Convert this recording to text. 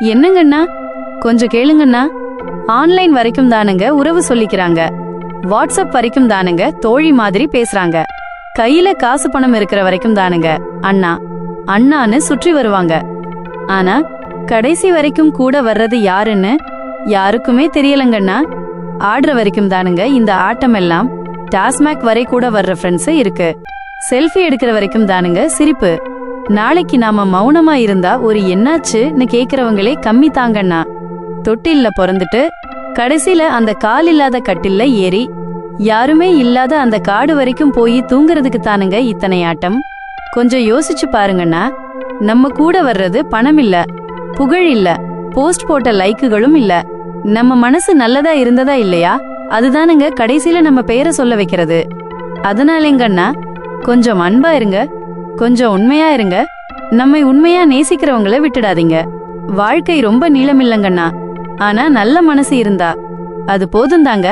என்னங்கண்ணா, கொஞ்சம் கேளுங்கண்ணா. ஆன்லைன் வரைக்கும் தானுங்க உறவு சொல்லிக்கிறாங்க. வாட்ஸ்அப் வரைக்கும் தானுங்க தோழி மாதிரி பேசுறாங்க. கையில காசு பணம் இருக்கிற வரைக்கும் தானுங்க அண்ணா அண்ணான்னு சுற்றி வருவாங்க. ஆனா கடைசி வரைக்கும் கூட வர்றது யாருன்னு யாருக்குமே தெரியலங்கண்ணா. ஆடுற வரைக்கும் தானுங்க இந்த ஆட்டம் எல்லாம். டாஸ்மாக் வரை கூட வர்ற ஃப்ரெண்ட்ஸ் இருக்கு. செல்ஃபி எடுக்கிற வரைக்கும் தானுங்க சிரிப்பு. நாளைக்கு நாம மௌனமா இருந்தா ஒரு என்னாச்சுன்னு கேக்குறவங்களே கம்மி தாங்கண்ணா. தொட்டில்ல பிறந்துட்டு கடைசியில அந்த கால் இல்லாத கட்டில்ல ஏறி யாருமே இல்லாத அந்த காடு வரைக்கும் போய் தூங்குறதுக்கு தானுங்க இத்தனை ஆட்டம். கொஞ்சம் யோசிச்சு பாருங்கண்ணா. நம்ம கூட வர்றது பணம் இல்ல, புகழ் இல்ல, போஸ்ட் போட்ட லைக்குகளும் இல்ல. நம்ம மனசு நல்லதா இருந்ததா இல்லையா, அதுதானுங்க கடைசியில நம்ம பெயரை சொல்ல வைக்கிறது. அதனாலேங்கண்ணா, கொஞ்சம் அன்பா இருங்க, கொஞ்சம் உண்மையா இருங்க. நம்மை உண்மையா நேசிக்கிறவங்கள விட்டுடாதீங்க. வாழ்க்கை ரொம்ப நீளமில்லங்கண்ணா. ஆனா நல்ல மனசு இருந்தா அது போதும் தாங்க.